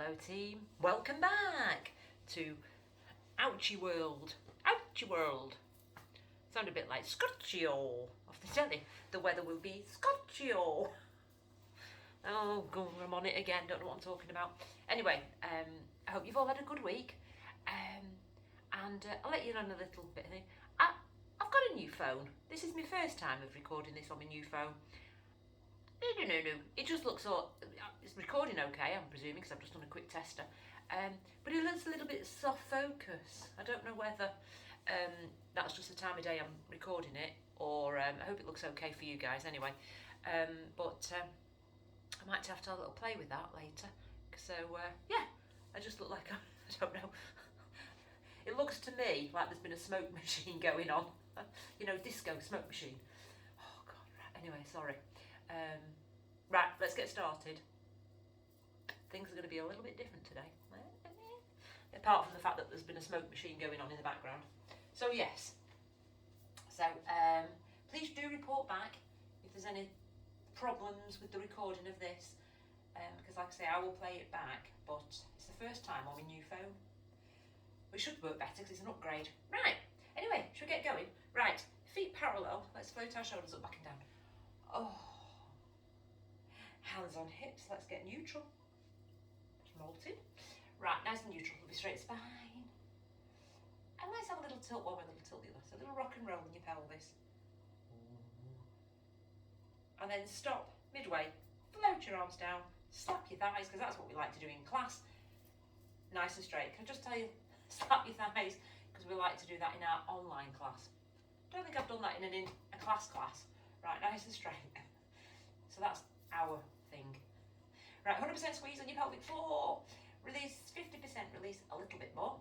Hello team, welcome back to Ouchie World. Ouchie World. Sound a bit like Scotchio off the telly. The weather will be Scotchio. Oh god, I'm on it again, don't know what I'm talking about. Anyway, I hope you've all had a good week. And I'll let you know a little bit. I've got a new phone. This is my first time of recording this on my new phone. No. It just looks all... It's recording okay, I'm presuming, because I've just done a quick tester. But it looks a little bit soft focus. I don't know whether that's just the time of day I'm recording it, or I hope it looks okay for you guys anyway. But I might have to have a little play with that later. So, yeah, I just look like... I don't know. It looks to me like there's been a smoke machine going on. You know, disco smoke machine. Oh, God. Right. Anyway, sorry. Right, let's get started. Things are going to be a little bit different today. Apart from the fact that there's been a smoke machine going on in the background. So, yes. So, please do report back if there's any problems with the recording of this. Because, like I say, I will play it back. But it's the first time on my new phone. Which should work better because it's an upgrade. Right. Anyway, should we get going? Right. Feet parallel. Let's float our shoulders up, back and down. Oh. Hands on hips. Let's get neutral. Molted. Right. Nice and neutral. We'll be straight spine. And let's have a little tilt one with a little tilt the other. So a little rock and roll in your pelvis. And then stop midway. Float your arms down. Slap your thighs because that's what we like to do in class. Nice and straight. Can I just tell you? Slap your thighs because we like to do that in our online class. Don't think I've done that in a class. Right, nice and straight. So that's our thing. Right, 100% squeeze on your pelvic floor. Release 50%, release a little bit more.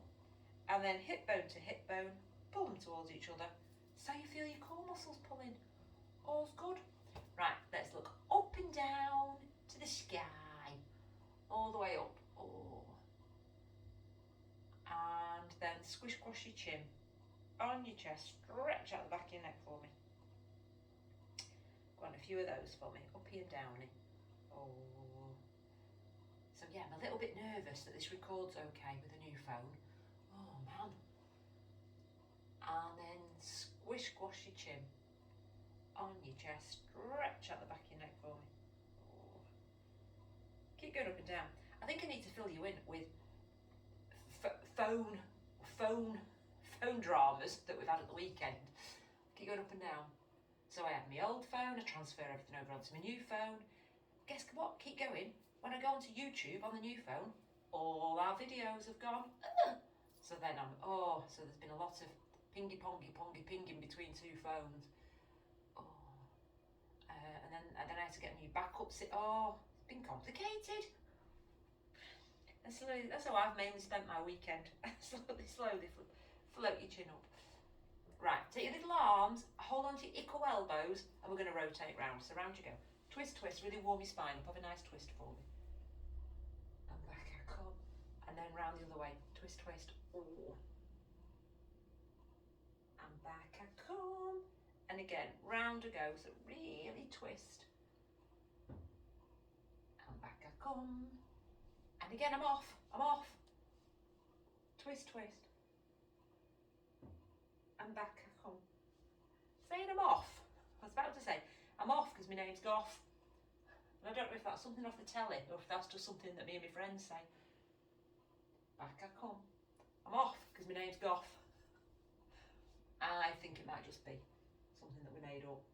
And then hip bone to hip bone, pull them towards each other. So you feel your core muscles pulling. All's good. Right, let's look up and down to the sky. All the way up. Oh. And then squish squash your chin on your chest, stretch out the back of your neck for me. Go on, a few of those for me, uppy and downy. Oh. So yeah, I'm a little bit nervous that this records okay with a new phone. Oh man. And then squish squash your chin on your chest, stretch out the back of your neck for me. Oh. Keep going up and down. I think I need to fill you in with phone dramas that we've had at the weekend. Keep going up and down. So I have my old phone, I transfer everything over onto my new phone. Guess what? Keep going. When I go onto YouTube on the new phone, all our videos have gone. So then so there's been a lot of pinging between two phones. Oh. And then I had to get a new backup. It's been complicated. And slowly, that's how I've mainly spent my weekend. slowly float your chin up. Right, take your little arms, hold on to your equal elbows, and we're going to rotate round. So round you go. Twist, really warm your spine up. Have a nice twist for me. And back I come. And then round the other way. Twist. Oh. And back I come. And again, round I go. So really twist. And back I come. And again, I'm off. Twist. And back I come. Saying I'm off. I was about to say, I'm off because my name's Goff. And I don't know if that's something off the telly or if that's just something that me and my friends say. Back I come. I'm off because my name's Goff. I think it might just be something that we made up.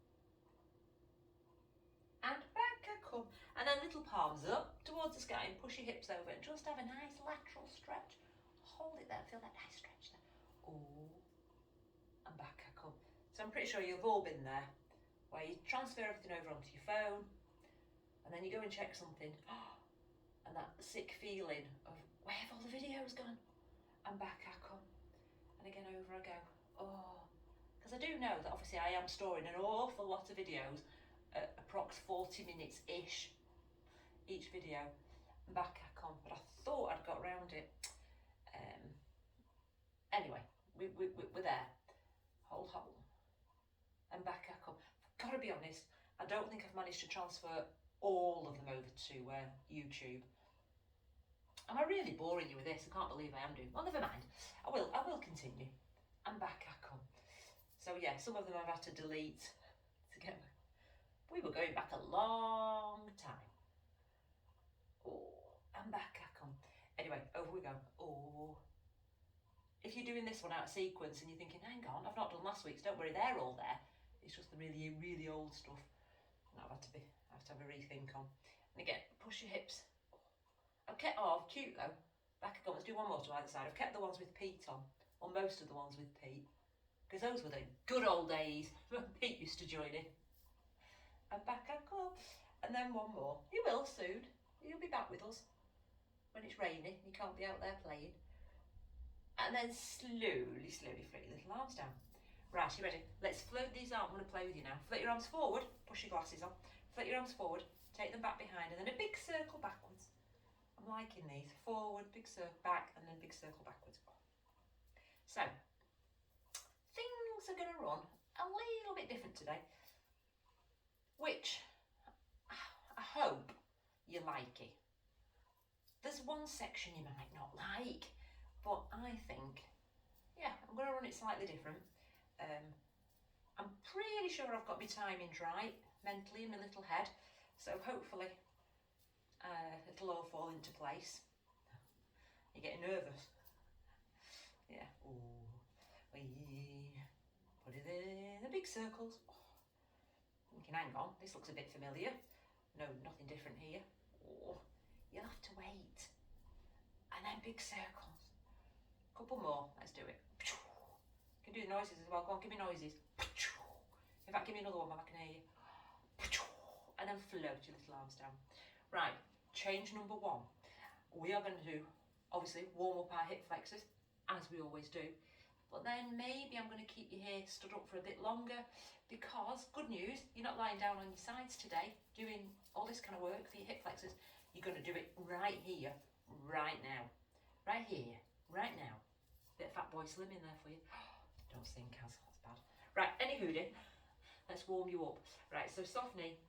And back I come. And then little palms up towards the sky and push your hips over and just have a nice lateral stretch. Hold it there, feel that nice stretch there. Oh, and back I come. So I'm pretty sure you've all been there, where you transfer everything over onto your phone, and then you go and check something, and that sick feeling of, where have all the videos gone? And back I come. And again, over I go. Oh, because I do know that obviously I am storing an awful lot of videos at approx 40 minutes-ish each video. And back I come. But I thought I'd got around it. Anyway, we're there. Hold. And back I come. Gotta be honest, I don't think I've managed to transfer all of them over to YouTube. Am I really boring you with this? I can't believe I am doing. Well, never mind. I will continue. And back I come. So yeah, some of them I've had to delete to get. We were going back a long time. Oh, and back I come. Anyway, over we go. Oh. If you're doing this one out of sequence and you're thinking, hang on, I've not done last week's, don't worry, they're all there. It's just the really, really old stuff. And I have to have a rethink on. And again, push your hips. Okay, oh, cute though. Back again, let's do one more to either side. I've kept the ones with Pete on, or most of the ones with Pete, because those were the good old days when Pete used to join in. And back I come. And then one more. You will soon. You'll be back with us when it's raining. You can't be out there playing. And then slowly, slowly float your little arms down. Right, you ready? Let's float these arms. I'm going to play with you now. Float your arms forward. Push your glasses on. Float your arms forward. Take them back behind, and then a big circle backwards. I'm liking these. Forward, big circle back, and then big circle backwards. So, things are going to run a little bit different today, which I hope you like it. There's one section you might not like, but I think, yeah, I'm going to run it slightly different. I'm pretty sure I've got my timings right, mentally in my little head, so hopefully it'll all fall into place. You're getting nervous. Yeah. Ooh. Wee. Put it in the big circles. Oh. Thinking, hang on, this looks a bit familiar. No, nothing different here. Oh. You'll have to wait. And then big circles. Couple more. Let's do it. You can do the noises as well. Go on, give me noises. In fact, give me another one while I can hear you. And then float your little arms down. Right, change number one. We are going to do, obviously, warm up our hip flexors, as we always do. But then maybe I'm going to keep you here stood up for a bit longer, because, good news, you're not lying down on your sides today doing all this kind of work for your hip flexors. You're going to do it right here, right now. Right here, right now. Bit of Fat Boy Slim in there for you. Don't think, Kaz, that's bad. Right, anywho then, let's warm you up. Right, so soft knee.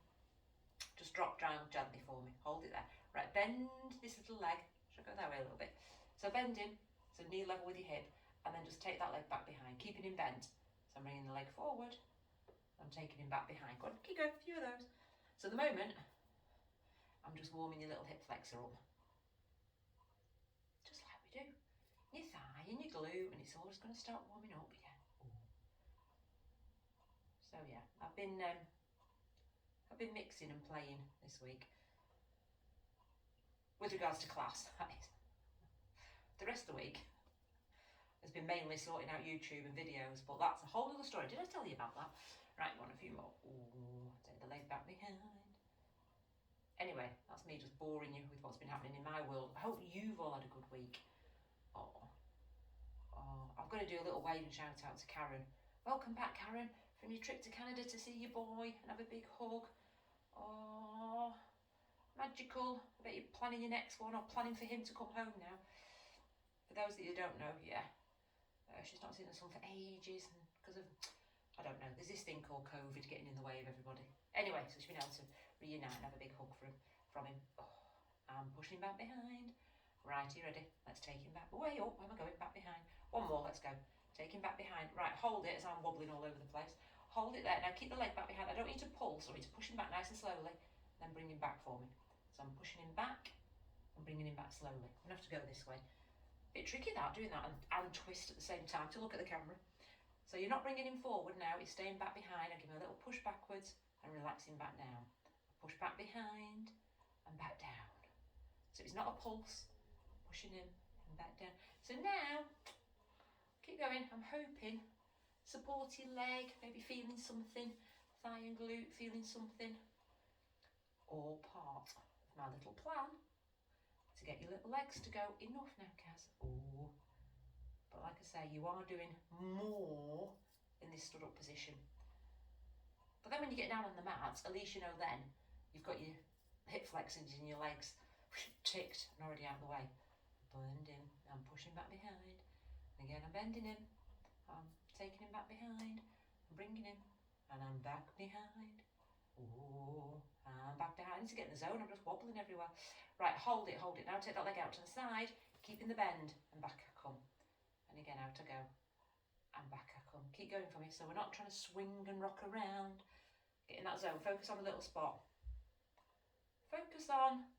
Just drop down gently for me. Hold it there. Right, bend this little leg. Should I go that way a little bit? So bend in, so knee level with your hip, and then just take that leg back behind, keeping him bent. So I'm bringing the leg forward. I'm taking him back behind. Go on, keep going, a few of those. So at the moment, I'm just warming your little hip flexor up. Just like we do. Your thigh and your glute, and it's all just going to start warming up again. Ooh. So yeah, I've been mixing and playing this week with regards to class. The rest of the week has been mainly sorting out YouTube and videos, but that's a whole other story. Did I tell you about that? Right, you want a few more? Ooh, take the leg back behind. Anyway, that's me just boring you with what's been happening in my world. I hope you've all had a good week. Oh, I've got to do a little wave and shout out to Karen. Welcome back, Karen, from your trip to Canada to see your boy and have a big hug. Oh, magical. I bet you're planning your next one, or planning for him to come home now. For those that you don't know, yeah, she's not seen her son for ages, and because of, I don't know, there's this thing called COVID getting in the way of everybody. Anyway, so she's been able to reunite and have a big hug from him. Oh, I'm pushing back behind. Right, are you ready? Let's take him back. Way up, where am I going? Back behind. One more, let's go. Take him back behind. Right, hold it as I'm wobbling all over the place. Hold it there. Now keep the leg back behind. I don't need to pull, so I need to push him back nice and slowly, then bring him back for me. So I'm pushing him back and bringing him back slowly. I'm going to have to go this way. Bit tricky that, doing that and twist at the same time to look at the camera. So you're not bringing him forward now, he's staying back behind. I give him a little push backwards and relax him back down. Push back behind and back down. So it's not a pulse, pushing him and back down. So now, keep going, I'm hoping, support your leg, maybe feeling something, thigh and glute, feeling something. All part of my little plan to get your little legs to go. Enough now, Kaz. Oh, but like I say, you are doing more in this stood up position. But then when you get down on the mat, at least you know then you've got your hip flexors in your legs ticked and already out of the way. Blend in, I'm pushing back behind. Again, I'm bending him, I'm taking him back behind, I'm bringing him, and I'm back behind. Ooh, and back behind. I need to get in the zone. I'm just wobbling everywhere. Right, hold it, hold it. Now take that leg out to the side, keeping the bend, and back I come. And again, out I go, and back I come. Keep going for me, so we're not trying to swing and rock around. Get in that zone. Focus on a little spot. Focus on,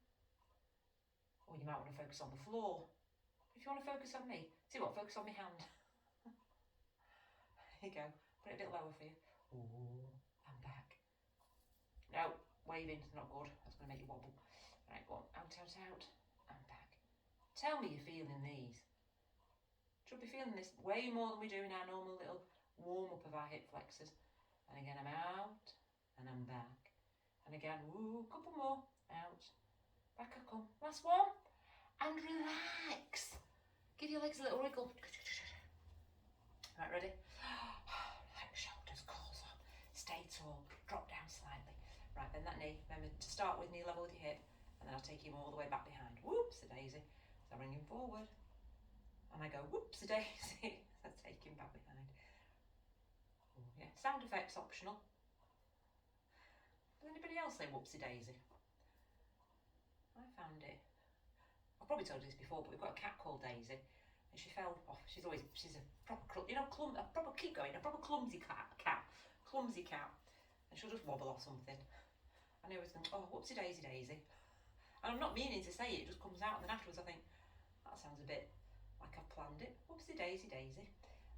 or you might want to focus on the floor. If you want to focus on me, see what? Focus on my hand. There you go. Put it a bit lower for you. Ooh, and back. No, waving, not good. That's going to make you wobble. Right, go on. Out, out, out, and back. Tell me you're feeling these. Should be feeling this way more than we do in our normal little warm up of our hip flexors. And again, I'm out, and I'm back. And again, ooh, couple more. Out, back I come. Last one. And relax. Give your legs a little wriggle. Right, ready? Relax shoulders, calls on. Stay tall, drop down slightly. Right, bend that knee. Remember to start with knee level with your hip, and then I'll take him all the way back behind. Whoops-a-daisy. So I bring him forward, and I go whoops-a-daisy. I take him back behind. Ooh, yeah, sound effects optional. Does anybody else say whoopsie-daisy? I found it. I've probably told you this before, but we've got a cat called Daisy, and she fell off. She's a proper, a proper clumsy cat, and she'll just wobble off something. And I always think, oh, whoopsie daisy daisy. And I'm not meaning to say it, it just comes out, and then afterwards I think, that sounds a bit like I've planned it. Whoopsie daisy daisy.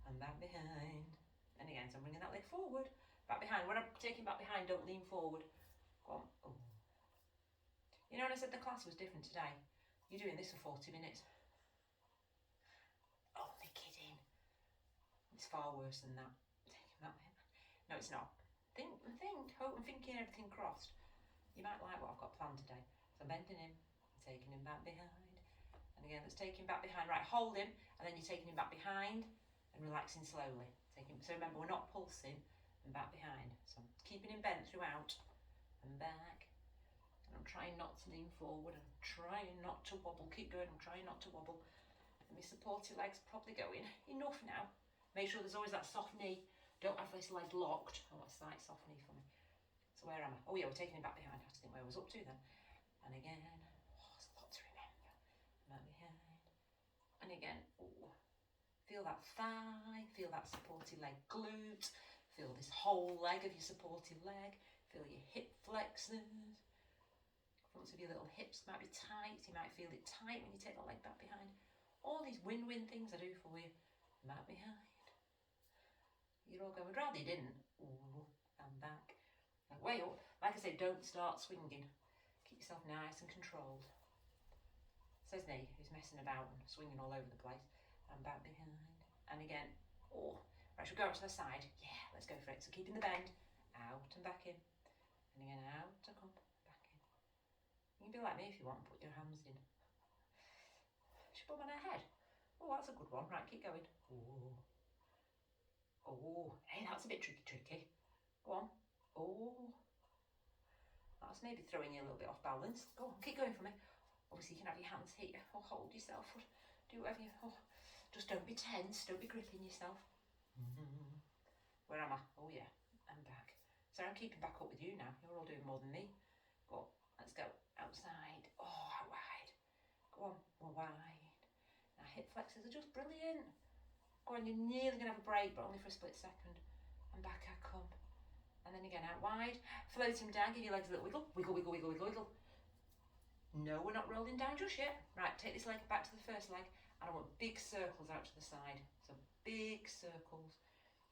And back behind. And again, so I'm bringing that leg forward, back behind. When I'm taking back behind, don't lean forward. Go on. Oh. You know when I said the class was different today? You're doing this for 40 minutes. Only kidding. It's far worse than that. Taking that way. No, it's not. Hope I'm thinking everything crossed. You might like what I've got planned today. So I'm bending him, taking him back behind. And again, let's take him back behind. Right, hold him, and then you're taking him back behind and relaxing slowly. So remember, we're not pulsing, and back behind. So I'm keeping him bent throughout, and back. And I'm trying not to lean forward, and I'm trying not to wobble. Keep going, I'm trying not to wobble. And my supported leg's probably going. Enough now. Make sure there's always that soft knee. Don't have this leg locked. I want a slight soft knee for me. So where am I? Oh yeah, we're taking him back behind. I have to think where I was up to then. And again, oh, there's a lot to remember. Back behind. And again, oh, feel that thigh, feel that supported leg glute, feel this whole leg of your supported leg, feel your hip flexors. Fronts of your little hips might be tight. You might feel it tight when you take the leg back behind. All these win-win things I do for you. Back behind. You're all going, I'd rather you didn't. Ooh, and back. And way up. Like I said, don't start swinging. Keep yourself nice and controlled. Says me, who's messing about and swinging all over the place. And back behind. And again, oh. Right, should we go out to the side? Yeah, let's go for it. So keeping the bend. Out and back in. And again, out and come back in. You can be like me if you want and put your hands in. Should put them on her head. Oh, that's a good one. Right, keep going. Oh. Oh, hey, that's a bit tricky. Go on. Oh. That's maybe throwing you a little bit off balance. Go on, keep going for me. Obviously, you can have your hands here or hold yourself or do whatever you... Oh. Just don't be tense. Don't be gripping yourself. Mm-hmm. Where am I? Oh, yeah. I'm back. So I'm keeping back up with you now. You're all doing more than me. Go on. Let's go. Outside. Oh, out wide. Go on. More wide. Now, hip flexors are just brilliant. Go on, you're nearly going to have a break, but only for a split second. And back I come. And then again, out wide. Float him down, give your legs a little wiggle. Wiggle, wiggle, wiggle, wiggle, wiggle. No, we're not rolling down just yet. Right, take this leg back to the first leg. And I want big circles out to the side. So big circles.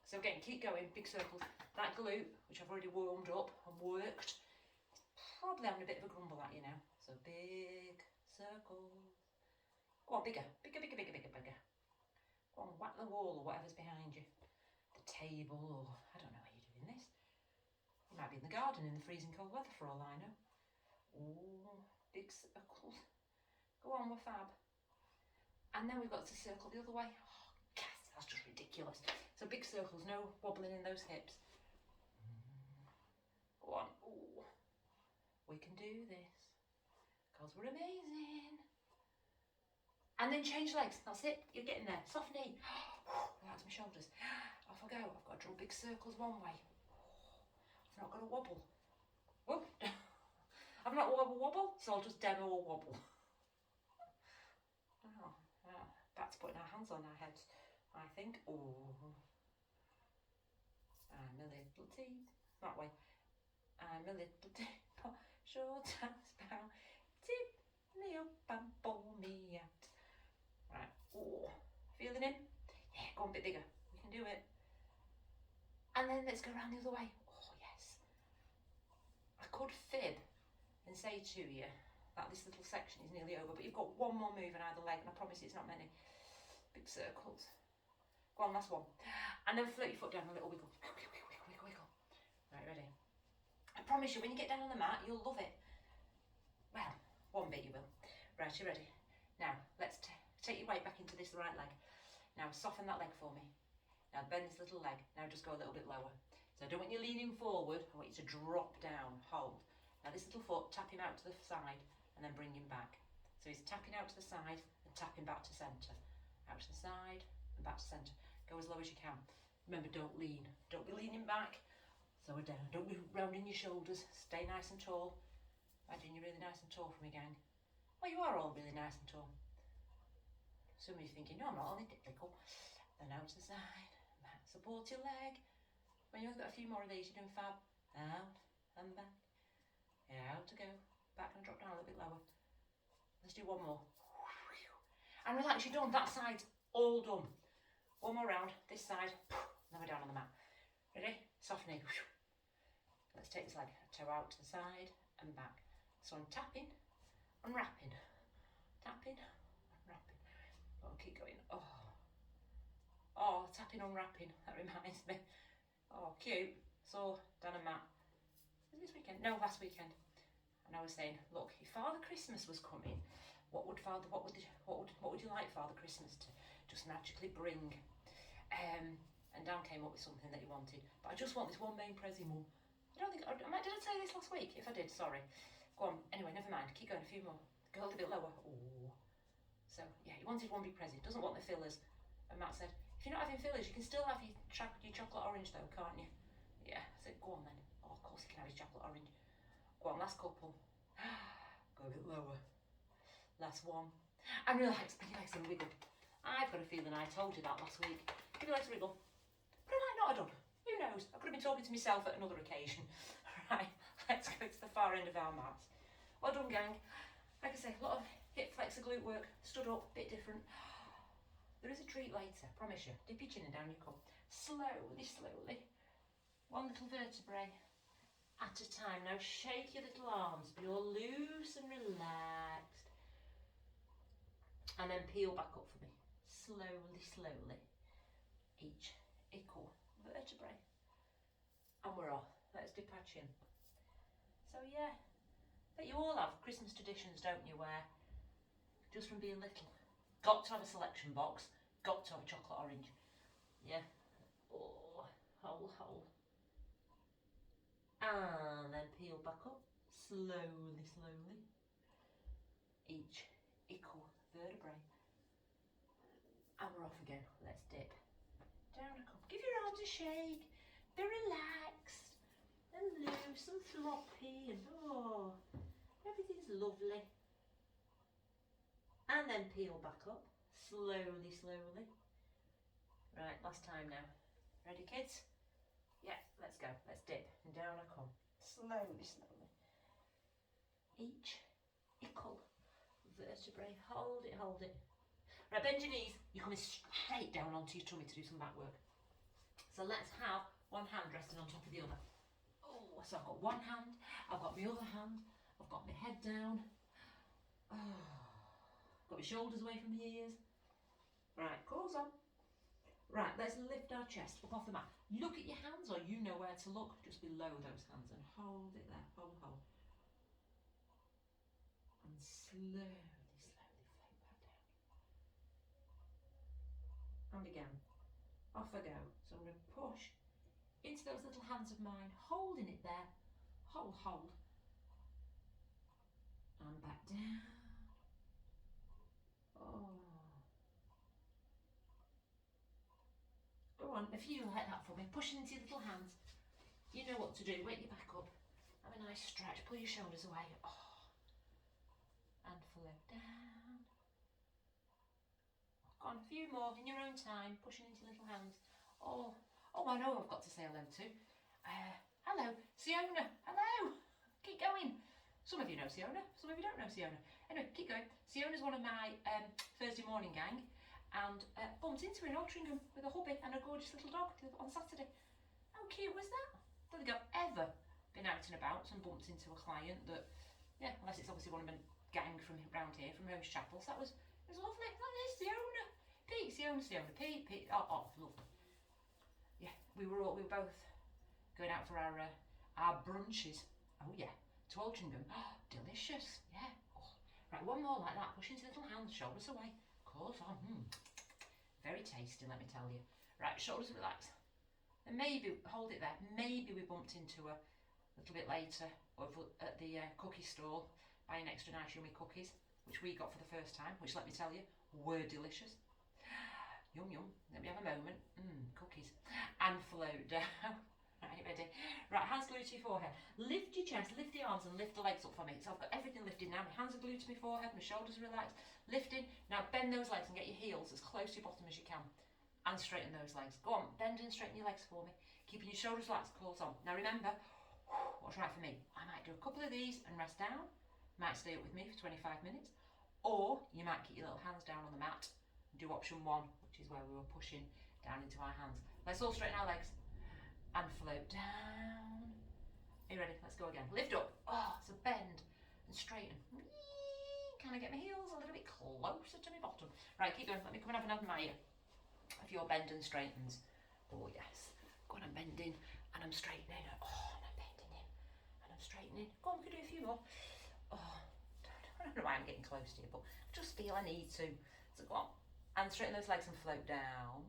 So again, keep going, big circles. That glute, which I've already warmed up and worked, it's probably having a bit of a grumble at you now. So big circles. Go on, bigger, bigger, bigger, bigger, bigger, bigger. Go on, whack the wall or whatever's behind you. The table, or I don't know how you're doing this. You might be in the garden in the freezing cold weather for all I know. Ooh, big circles. Go on, we're fab. And then we've got to circle the other way. Oh, yes, that's just ridiculous. So big circles, no wobbling in those hips. Go on. Ooh, we can do this. Because we're amazing. And then change legs. That's it. You're getting there. Soft knee. Relax my shoulders. Off I go. I've got to draw big circles one way. I've not got to wobble. Whoop. I've not wobble, so I'll just demo a wobble. Oh, yeah. Back to putting our hands on our heads, I think. Oh. I'm a little teapot. That way. I'm a little teapot, short and spout. Tip me up and pull me out. Right. Oh. Feeling in? Yeah, go on a bit bigger. We can do it. And then let's go around the other way. Oh, yes. I could fib and say to you that this little section is nearly over, but you've got one more move on either leg, and I promise it's not many. Big circles. Go on, last one. And then float your foot down, a little wiggle. Wiggle, wiggle, wiggle. Right, ready? I promise you, when you get down on the mat, you'll love it. Well, one bit you will. Right, you ready? Now, let's take your weight back into this right leg. Now, soften that leg for me. Now, bend this little leg. Now, just go a little bit lower. So I don't want you leaning forward. I want you to drop down, hold. Now, this little foot, tap him out to the side and then bring him back. So he's tapping out to the side and tapping back to centre. Out to the side and back to centre. Go as low as you can. Remember, don't lean. Don't be leaning back. So we're down. Don't be rounding your shoulders. Stay nice and tall. Imagine you're really nice and tall for me, gang. Well, you are all really nice and tall. Some of you thinking, no, I'm not, only tickle. Then out to the side. Back. Support your leg. When you've got a few more of these, you're doing fab. Out and back. Out to go. Back and drop down a little bit lower. Let's do one more. And relax, you're done. That side's all done. One more round. This side. Now we're down on the mat. Ready? Softening. Let's take this leg. Toe out to the side and back. So I'm tapping, unwrapping. Tapping, unwrapping. Oh, keep going. Oh, tapping, unwrapping. That reminds me. Oh, cute. So, down a mat. Was it this weekend? No, last weekend. And I was saying, look, if Father Christmas was coming, what would you like Father Christmas to just magically bring? And Dan came up with something that he wanted. But I just want this one main prezi, Mum. I don't think, did I say this last week? If I did, sorry. Go on. Anyway, never mind. Keep going. A few more. Go a little bit lower. Oh. So, yeah, he wanted one big prezi. Doesn't want the fillers. And Matt said, if you're not having fillers, you can still have your chocolate orange though, can't you? Yeah. I said, go on then. Oh, of course he can have his chocolate orange. Go on, last couple. Go a bit lower. Last one. And relax. Bring your legs in, wiggle. I've got a feeling I told you that last week. Give your legs a wiggle. But I might not have done. Who knows? I could have been talking to myself at another occasion. Right, let's go to the far end of our mats. Well done, gang. Like I say, a lot of hip flexor glute work. Stood up, bit different. There is a treat later, promise you. Dip your chin and down you come. Slowly, slowly. One little vertebrae at a time. Now shake your little arms, be all loose and relaxed. And then peel back up for me. Slowly, slowly. Each equal vertebrae. And we're off. Let's dip our chin. So yeah, but you all have Christmas traditions, don't you, where just from being little, got to have a selection box, got to have a chocolate orange. Yeah. Oh, hold. And then peel back up, slowly, slowly. Each equal vertebrae. And we're off again. Let's dip. Down a couple. Give your arms a shake. Be relaxed and loose and floppy and oh, everything's lovely. And then peel back up. Slowly, slowly. Right, last time now. Ready, kids? Yeah, let's go. Let's dip. And down I come. Slowly, slowly. Each equal vertebrae. Hold it, hold it. Right, bend your knees. You're coming straight down onto your tummy to do some back work. So let's have one hand resting on top of the other. Oh, so I've got one hand, I've got my other hand, I've got my head down. Oh, got my shoulders away from the ears. Right, clothes on. Right, let's lift our chest up off the mat. Look at your hands, or you know where to look, just below those hands, and hold it there, hold. And slowly, slowly float back down. And again, off I go. So I'm going to push into those little hands of mine, holding it there, hold. And back down. Oh. Go on, if you like that for me, pushing into your little hands. You know what to do, wake you back up. Have a nice stretch. Pull your shoulders away. Oh. And float down. Go on, a few more in your own time, pushing into little hands. Oh, I know I've got to say hello to. Hello, Siona. Hello. Keep going. Some of you know Siona, some of you don't know Siona. Anyway, keep going. Siona's one of my Thursday morning gang, and bumped into her in Altrincham with a hubby and a gorgeous little dog on Saturday. How cute was that? I don't think I've ever been out and about and bumped into a client that, yeah, unless it's obviously one of my gang from around here, from Rose Chapel. So it was lovely. Oh, there's Siona. Pete, Siona, Pete. Oh, lovely. Yeah, we were both going out for our brunches. Oh yeah, to Altrincham. Oh, delicious. Yeah. Oh. Right, one more like that. Push into little hands, shoulders away. Course on. Very tasty, let me tell you. Right, shoulders relax. And maybe hold it there. Maybe we bumped into her a little bit later over at the cookie stall, buying extra nice yummy cookies, which we got for the first time, which let me tell you, were delicious. Yum yum. Let me have a moment. Cookies. And float down. Right, ready? Right, hands glued to your forehead. Lift your chest, lift the arms and lift the legs up for me. So I've got everything lifted now. My hands are glued to my forehead, my shoulders are relaxed. Lifting. Now bend those legs and get your heels as close to your bottom as you can. And straighten those legs. Go on, bend and straighten your legs for me. Keeping your shoulders relaxed, claws on. Now remember, what's right for me? I might do a couple of these and rest down. Might stay up with me for 25 minutes. Or you might keep your little hands down on the mat and do option 1, which is where we were pushing down into our hands. Let's all straighten our legs. And float down. Are you ready? Let's go again. Lift up. Oh, so bend and straighten. Can I get my heels a little bit closer to my bottom? Right, keep going. Let me come and have an admire of your bend and straightens. Oh, yes. Go on, I'm bending and I'm straightening. Oh, and I'm bending in and I'm straightening. Go on, we can do a few more. Oh, I don't know why I'm getting close to you, but I just feel I need to. So go on. And straighten those legs and float down.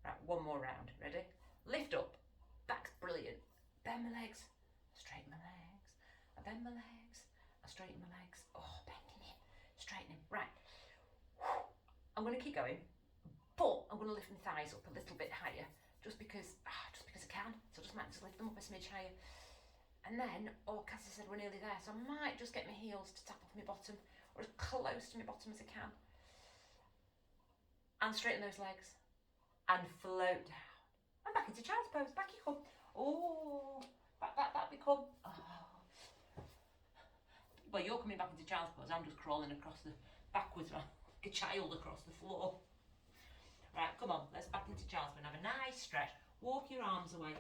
Right, one more round. Ready? Lift up, back's brilliant. Bend my legs, straighten my legs. I bend my legs, I straighten my legs. Oh, bending in, straightening. Right, I'm going to keep going, but I'm going to lift my thighs up a little bit higher, just because I can. So I just might just lift them up a smidge higher. And then, Cassie said we're nearly there, so I might just get my heels to tap off my bottom, or as close to my bottom as I can. And straighten those legs, and float down. And back into child's pose. Back you come. Oh, back we come. Oh. Well, you're coming back into child's pose. I'm just crawling across backwards like a child across the floor. Right, come on. Let's back into child's pose. Have a nice stretch. Walk your arms away,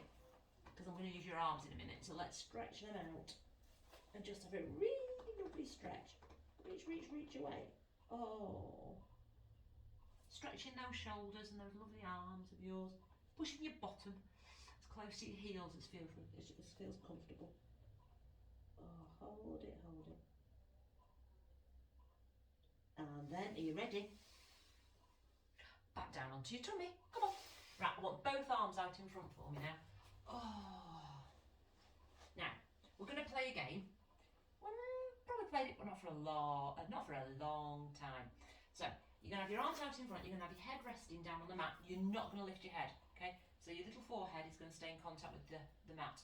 because I'm going to use your arms in a minute. So let's stretch them out and just have a really lovely stretch. Reach away. Oh. Stretching those shoulders and those lovely arms of yours. Pushing your bottom as close to your heels as feels comfortable. Oh, hold it. And then, are you ready? Back down onto your tummy. Come on. Right, I want both arms out in front for me now. Oh. Now, we're going to play a game. Probably played it, but not for a long time. So, you're going to have your arms out in front, you're going to have your head resting down on the mat. You're not going to lift your head, okay? So your little forehead is going to stay in contact with the mat.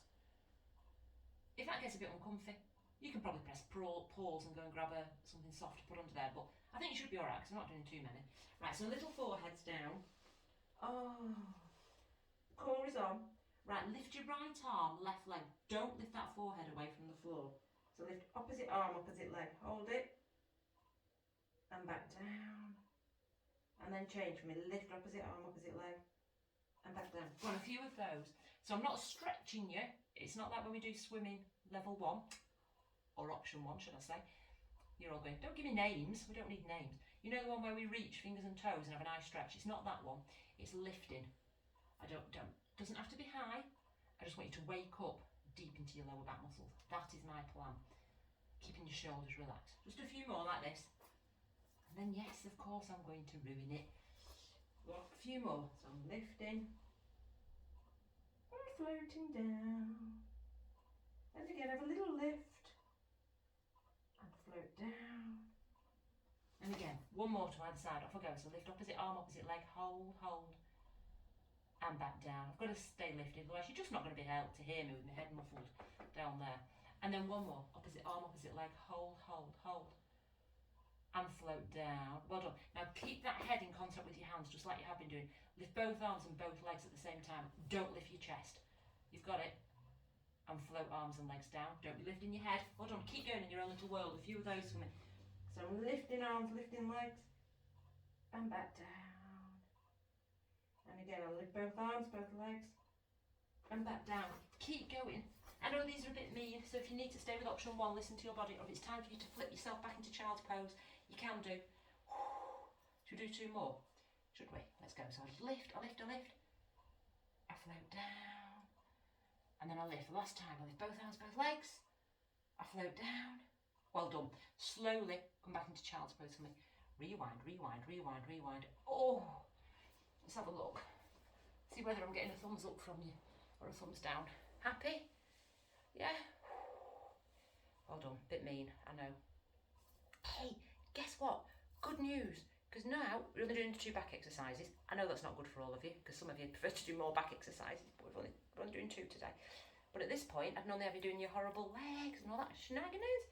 If that gets a bit uncomfy, you can probably press pause and go and grab something soft to put under there, but I think you should be alright because I'm not doing too many. Right, so little forehead's down. Oh, core is on. Right, lift your right arm, left leg. Don't lift that forehead away from the floor. So lift opposite arm, opposite leg. Hold it. And back down. And then change for me. Lift opposite arm, opposite leg. And back down. Go on, a few of those. So I'm not stretching you. It's not like when we do swimming level 1. Or option 1, should I say. You're all going, don't give me names. We don't need names. You know the one where we reach fingers and toes and have a nice stretch? It's not that one. It's lifting. Doesn't have to be high. I just want you to wake up deep into your lower back muscles. That is my plan. Keeping your shoulders relaxed. Just a few more like this. And then yes, of course I'm going to ruin it. Well, a few more. So I'm lifting. And floating down. And again, have a little lift. And float down. And again, one more to either side. Off I go. So lift opposite arm, opposite leg. Hold. and back down. I've got to stay lifted, otherwise you're just not going to be able to hear me with my head muffled down there. And then one more, opposite arm, opposite leg, hold, hold, hold. And float down. Well done. Now keep that head in contact with your hands, just like you have been doing. Lift both arms and both legs at the same time. Don't lift your chest. You've got it. And float arms and legs down. Don't be lifting your head. Well done. Keep going in your own little world. A few of those for me. So lifting arms, lifting legs. And back down. And again, I'll lift both arms, both legs. And back down. Keep going. I know these are a bit mean, so if you need to stay with option 1, listen to your body, or if it's time for you to flip yourself back into child's pose, you can do. Should we do 2 more? Should we? Let's go. So I lift, I lift, I lift. I float down. And then I lift. Last time, I lift both arms, both legs. I float down. Well done. Slowly come back into child's pose for me. Rewind, rewind, rewind, rewind. Oh, let's have a look. See whether I'm getting a thumbs up from you or a thumbs down. Happy? Yeah? Well done. Bit mean, I know. Hey, guess what? Good news. Because now we're only doing 2 back exercises. I know that's not good for all of you, because some of you prefer to do more back exercises, but we're only doing 2 today. But at this point, I'd normally have you doing your horrible legs and all that shenanigans.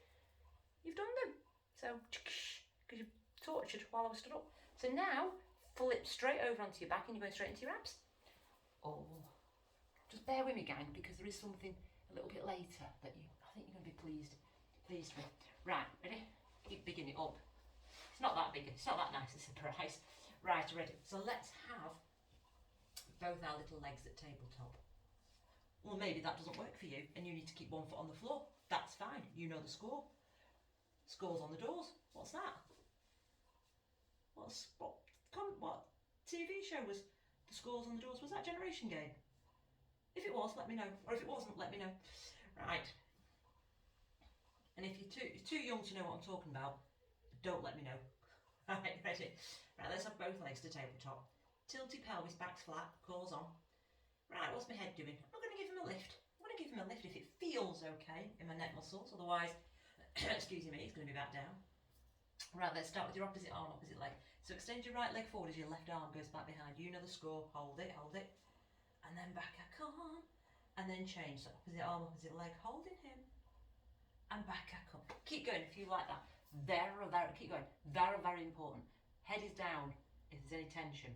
You've done them. So, because you tortured while I was stood up. So now, flip straight over onto your back and you're going straight into your abs. Oh, just bear with me, gang, because there is something a little bit later that I think you're going to be pleased with. Right, ready? Keep bigging it up. It's not that big, it's not that nice a surprise. Right, ready? So let's have both our little legs at tabletop. Well, maybe that doesn't work for you and you need to keep 1 foot on the floor. That's fine, you know the score. Scores on the doors. What's that? What TV show was the scores on the doors? Was that Generation Game? If it was, let me know. Or if it wasn't, let me know. Right. And if you're too young to know what I'm talking about, don't let me know. Right, ready? Right, let's have both legs to tabletop. Tilty pelvis, back's flat, cores on. Right, what's my head doing? I'm going to give him a lift. I'm going to give him a lift if it feels okay in my neck muscles. Otherwise, excuse me, it's going to be back down. Right, let's start with your opposite arm, opposite leg. So extend your right leg forward as your left arm goes back behind. You know the score. Hold it, hold it. And then back I come. And then change. So opposite arm, opposite leg, holding him. And back I come. Keep going if you like that. Keep going. Very, very important. Head is down if there's any tension.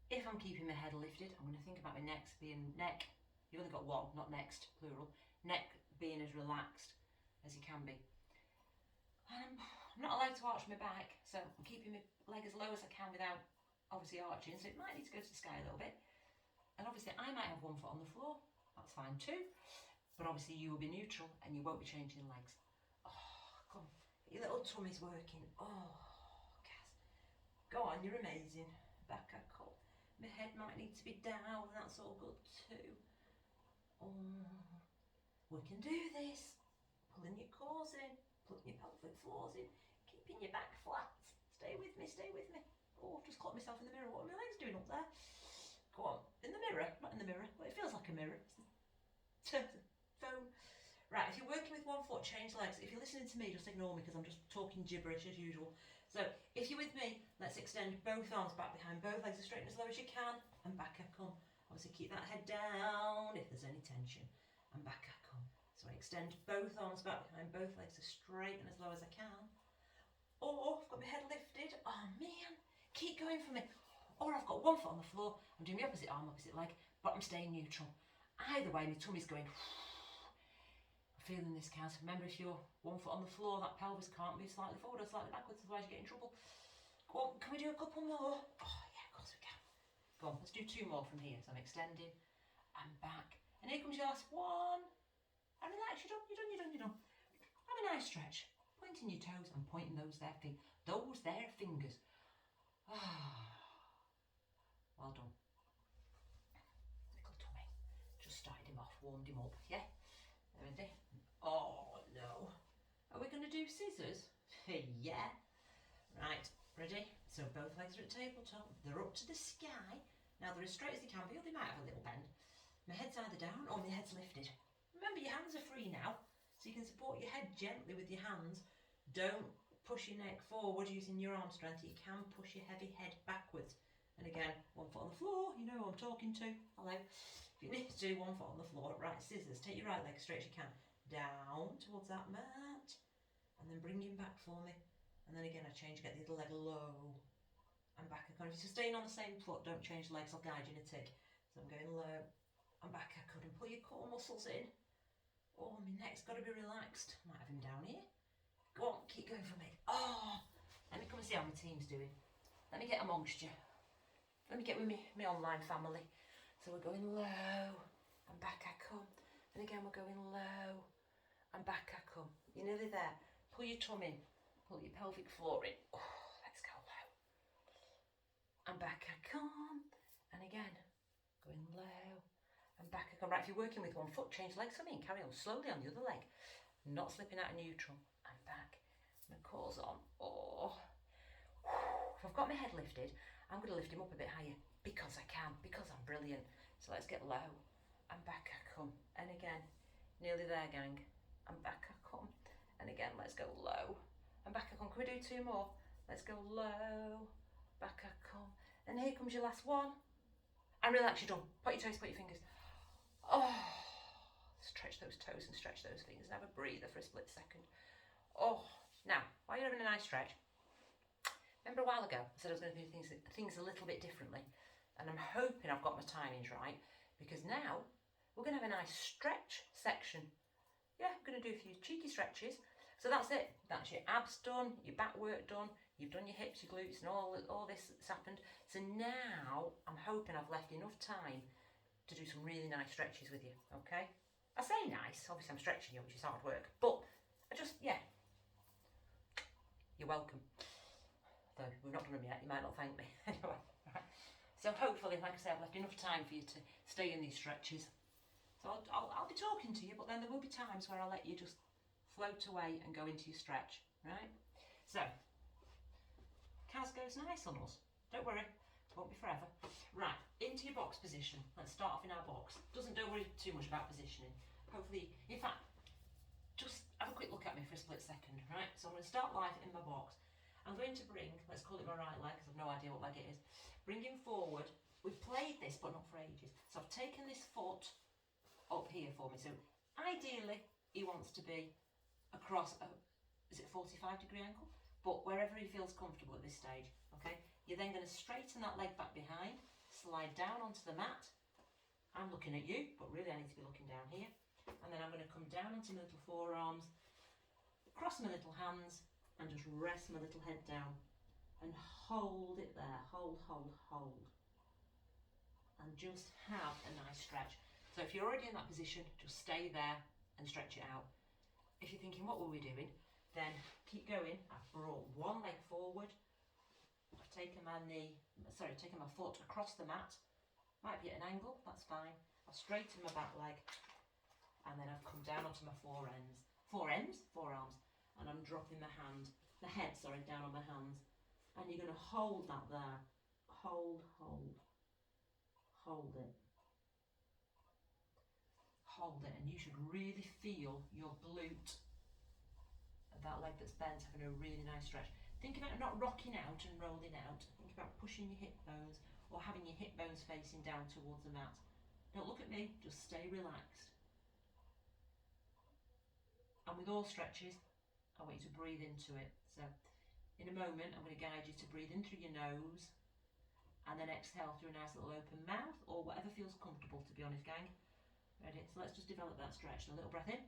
If I'm keeping my head lifted, I'm going to think about my neck being neck. You've only got 1, not next, plural. Neck being as relaxed as you can be. And I'm not allowed to arch my back, so I'm keeping my leg as low as I can without obviously arching, so it might need to go to the sky a little bit. And obviously I might have 1 foot on the floor, that's fine too. But obviously you will be neutral and you won't be changing legs. Oh, come on, your little tummy's working. Oh, Cass. Go on, you're amazing. Back I come. My head might need to be down, that's all good too. Oh, we can do this. Pulling your cores in, putting your pelvic floors in, keeping your back flat. Stay with me, stay with me. Oh, I've just caught myself in the mirror. What are my legs doing up there? Go on, in the mirror, not in the mirror. Well, it feels like a mirror. It's a phone. Right, if you're working with 1 foot, change legs. If you're listening to me, just ignore me because I'm just talking gibberish as usual. So, if you're with me, let's extend both arms back behind, both legs as straight and as low as you can, and back I come. Obviously keep that head down if there's any tension, and back I come. So I extend both arms back behind, both legs as straight and as low as I can. Or I've got my head lifted. Oh man, keep going for me. Or I've got 1 foot on the floor, I'm doing the opposite arm, opposite leg, but I'm staying neutral. Either way, my tummy's going. I'm feeling this, Kaz. Remember, if you're 1 foot on the floor, that pelvis can't move slightly forward or slightly backwards, otherwise you get in trouble. Go on, can we do a couple more? Oh yeah, of course we can. Go on, let's do 2 more from here. So I'm extending and back. And here comes your last one. And relax, you're done. Have a nice stretch. Pointing your toes and pointing those there fingers. Ah, well done. Little tummy. Just started him off, warmed him up, yeah? Ready? Oh no. Are we going to do scissors? Yeah. Right, ready? So both legs are at tabletop. They're up to the sky. Now they're as straight as they can be, or they might have a little bend. My head's either down or my head's lifted. Remember, your hands are free now, so you can support your head gently with your hands. Don't push your neck forward using your arm strength. You can push your heavy head backwards And again, one foot on the floor, you know who I'm talking to. Hello. If you need to do one foot on the floor, right, scissors, take your right leg as straight as you can. Down towards that mat. And then bring him back for me. And then again, I change, get the other leg low. And back I come. If you're staying on the same foot, don't change legs, I'll guide you in a tick. So I'm going low and back I could. And put your core muscles in. Oh, my neck's got to be relaxed. Might have him down here. Go on, keep going for me. Oh, let me come and see how my team's doing. Let me get amongst you. Let me get with my online family. So we're going low and back I come. And again we're going low and back I come. You're nearly there. Pull your tum in. Pull your pelvic floor in. Oh, let's go low. And back I come. And again, going low and back I come. Right, if you're working with one foot, change legs for me and carry on slowly on the other leg. Not slipping out of neutral. And back. My core's on. Oh. If I've got my head lifted, I'm going to lift him up a bit higher because I can, because I'm brilliant. So let's get low and back I come. And again, nearly there, gang. And back I come. And again, let's go low and back I come. Can we do two more? Let's go low, back I come. And here comes your last one. And relax your tongue. Put your toes, put your fingers. Oh, stretch those toes and stretch those fingers and have a breather for a split second. Oh, now, while you're having a nice stretch, remember a while ago I said I was going to do things a little bit differently, and I'm hoping I've got my timings right, because now we're going to have a nice stretch section. Yeah, I'm going to do a few cheeky stretches. So that's it. That's your abs done, your back work done, you've done your hips, your glutes, and all this that's happened. So now I'm hoping I've left enough time to do some really nice stretches with you, okay? I say nice, obviously I'm stretching you, which is hard work, but I just, yeah, you're welcome. Though we've not done them yet, you might not thank me. Anyway, so hopefully, like I say, I've left enough time for you to stay in these stretches. So I'll be talking to you, but then there will be times where I'll let you just float away and go into your stretch, right? So, Kaz goes nice on us. Don't worry, it won't be forever. Right, into your box position. Let's start off in our box. Don't worry too much about positioning. Hopefully, in fact, just have a quick look at me for a split second, right? So I'm going to start live in my box. I'm going to bring, let's call it my right leg, because I've no idea what leg it is. Bring him forward. We've played this, but not for ages. So I've taken this foot up here for me. So ideally, he wants to be across a, is it 45-degree angle? But wherever he feels comfortable at this stage, okay? You're then going to straighten that leg back behind, slide down onto the mat. I'm looking at you, but really I need to be looking down here. And then I'm going to come down onto my little forearms, cross my little hands, and just rest my little head down and hold it there. Hold, hold, hold. And just have a nice stretch. So if you're already in that position, just stay there and stretch it out. If you're thinking, what were we doing? Then keep going. I've brought one leg forward. I've taken taken my foot across the mat. Might be at an angle, that's fine. I've straightened my back leg. And then I've come down onto my forearms, and I'm dropping the head down on my hands. And you're going to hold that there. Hold, hold, hold it. Hold it, and you should really feel your glute of that leg that's bent having a really nice stretch. Think about not rocking out and rolling out. Think about pushing your hip bones or having your hip bones facing down towards the mat. Don't look at me, just stay relaxed. And with all stretches, I want you to breathe into it. So in a moment, I'm going to guide you to breathe in through your nose and then exhale through a nice little open mouth, or whatever feels comfortable, to be honest, gang. Ready? So let's just develop that stretch. A little breath in.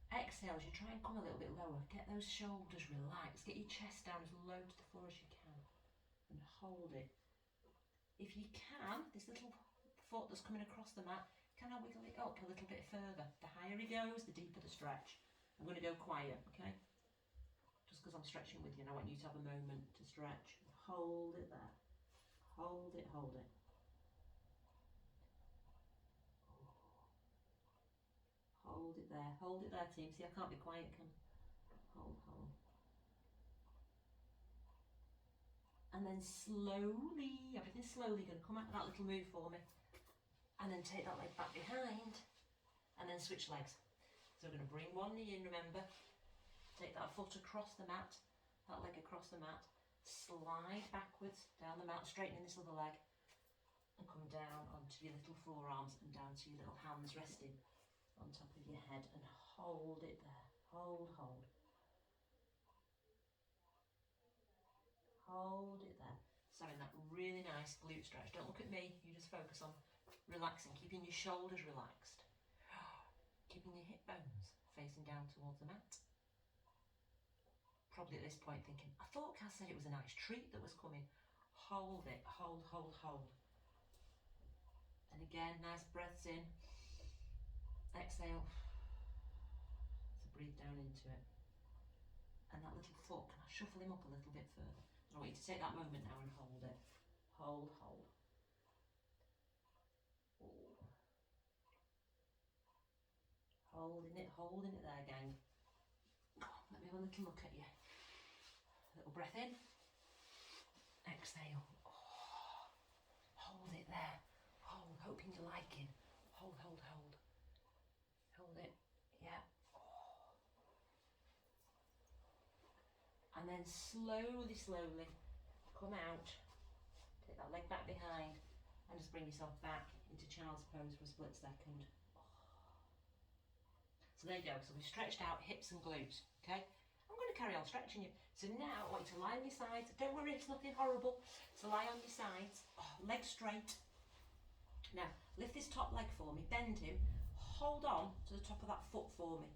Exhale as you try and come a little bit lower. Get those shoulders relaxed. Get your chest down as low to the floor as you can. And hold it. If you can, this little foot that's coming across the mat, can I wiggle it up a little bit further? The higher he goes, the deeper the stretch. I'm going to go quiet, okay? Just because I'm stretching with you and I want you to have a moment to stretch. Hold it there. Hold it, hold it. Hold it there, team. See, I can't be quiet, can I? Hold, hold. And then slowly, everything's slowly going to come out of that little move for me. And then take that leg back behind. And then switch legs. So we're going to bring one knee in, remember. Take that foot across the mat. That leg across the mat. slide backwards down the mat, straightening this other leg, and come down onto your little forearms and down to your little hands resting on top of your head, and hold it there. Hold, hold. Hold it there. So in that really nice glute stretch. Don't look at me, you just focus on relaxing, keeping your shoulders relaxed, keeping your hip bones facing down towards the mat. Probably at this point thinking, I thought Cass said it was a nice treat that was coming. Hold it, hold, hold, hold. And again, nice breaths in. Exhale. So breathe down into it. And that little foot, can I shuffle him up a little bit further? I want you to take that moment now and hold it. Hold, hold. Ooh. Holding it there, gang. Let me have a little look at you. Little breath in. Exhale. Oh. Hold it there. Hold, hoping you're liking. Hold, hold, hold. Hold it. Yeah. Oh. And then slowly, slowly come out. Take that leg back behind and just bring yourself back into child's pose for a split second. Oh. So there you go. So we've stretched out hips and glutes. Okay. I'm going to carry on stretching you. So now I want you to lie on your sides. Don't worry, it's nothing horrible. So lie on your sides, legs straight. Now lift this top leg for me, bend him, hold on to the top of that foot for me,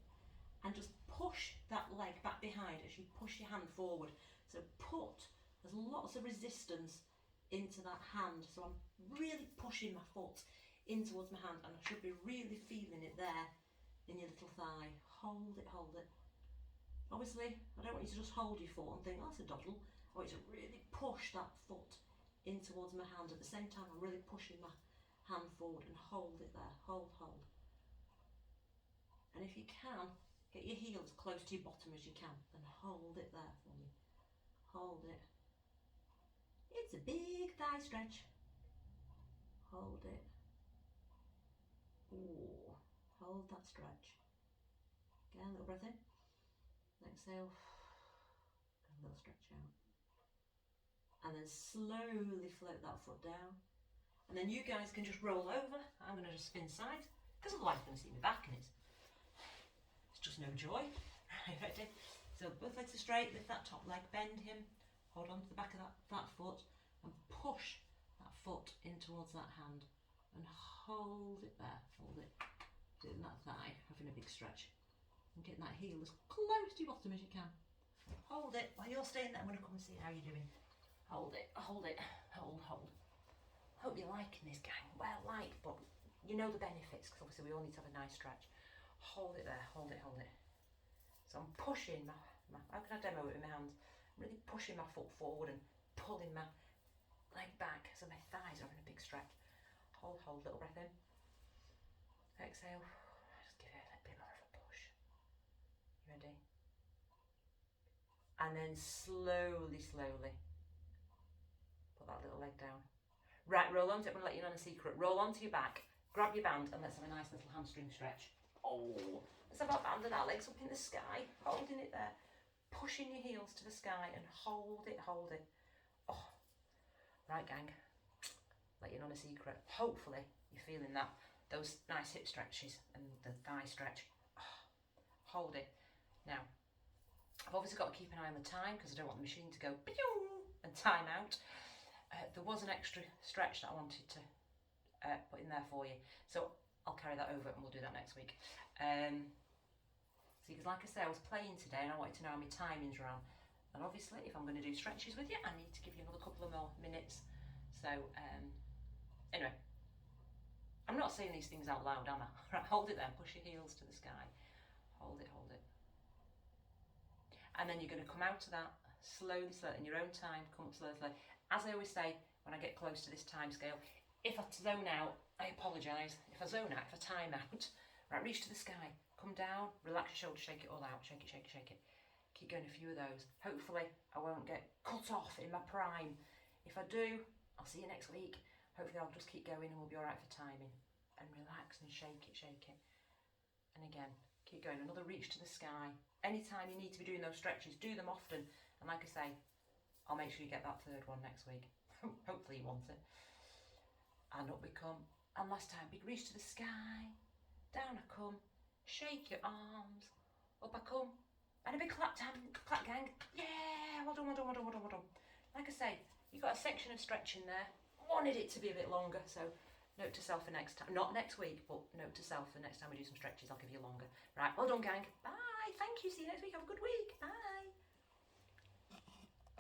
and just push that leg back behind as you push your hand forward. So there's lots of resistance into that hand. So I'm really pushing my foot in towards my hand, and I should be really feeling it there in your little thigh. Hold it, hold it. Obviously, I don't want you to just hold your foot and think, oh, that's a doddle. I want you to really push that foot in towards my hand. At the same time, I'm really pushing my hand forward, and hold it there. Hold, hold. And if you can, get your heels close to your bottom as you can, and hold it there for me. Hold it. It's a big thigh stretch. Hold it. Ooh, hold that stretch. Again, a little breath in. Exhale. And a little stretch out. And then slowly float that foot down. And then you guys can just roll over. I'm going to just spin sides, because otherwise you're going to see my back, and it's just no joy. Right, ready? So both legs are straight, lift that top leg, bend him, hold on to the back of that foot, and push that foot in towards that hand, and hold it there, hold it. Doing that thigh, having a big stretch, and getting that heel as close to your bottom as you can. Hold it. While you're staying there, I'm going to come and see how you're doing. Hold it, hold it, hold, hold. Hope you're liking this, gang. Well, but you know the benefits, because obviously we all need to have a nice stretch. Hold it there, hold it, hold it. So I'm pushing how can I demo it with my hands? I'm really pushing my foot forward and pulling my leg back, so my thighs are having a big stretch. Hold, hold, little breath in. Exhale, just give it a bit more of a push. You ready? And then slowly, slowly put that little leg down. Right, roll onto it. I'm going to let you know a secret. Roll onto your back, grab your band, and let's have a nice little hamstring stretch. Oh, let's have our band and our legs up in the sky, holding it there, pushing your heels to the sky, and hold it, hold it. Oh, right, gang. Let you know a secret. Hopefully you're feeling that, those nice hip stretches and the thigh stretch. Oh, hold it. Now, I've obviously got to keep an eye on the time, because I don't want the machine to go and time out. There was an extra stretch that I wanted to put in there for you, so I'll carry that over and we'll do that next week. See, because like I say, I was playing today and I wanted to know how my timings ran, and obviously if I'm going to do stretches with you, I need to give you another couple of more minutes. So anyway, I'm not saying these things out loud, am I? Right, hold it there, push your heels to the sky, hold it, hold it. And then you're going to come out to that slowly, slowly, in your own time, come up slowly, slowly. As I always say, when I get close to this time scale, if I zone out, I apologise. If I zone out, if I time out, right, reach to the sky, come down, relax your shoulders, shake it all out, shake it, shake it, shake it. Keep going a few of those. Hopefully I won't get cut off in my prime. If I do, I'll see you next week. Hopefully I'll just keep going and we'll be alright for timing. And relax and shake it, shake it. And again, keep going, another reach to the sky. Anytime you need to be doing those stretches, do them often. And like I say, I'll make sure you get that third one next week. Hopefully you want it. And up we come. And last time, big reach to the sky. Down I come. Shake your arms. Up I come. And a big clap time, clap gang. Yeah, well done, well done, well done, well done, well done. Like I say, you've got a section of stretching there. Wanted it to be a bit longer, so note to self for next time. Not next week, but note to self for next time we do some stretches. I'll give you longer. Right, well done, gang. Bye. Thank you. See you next week. Have a good week. Bye.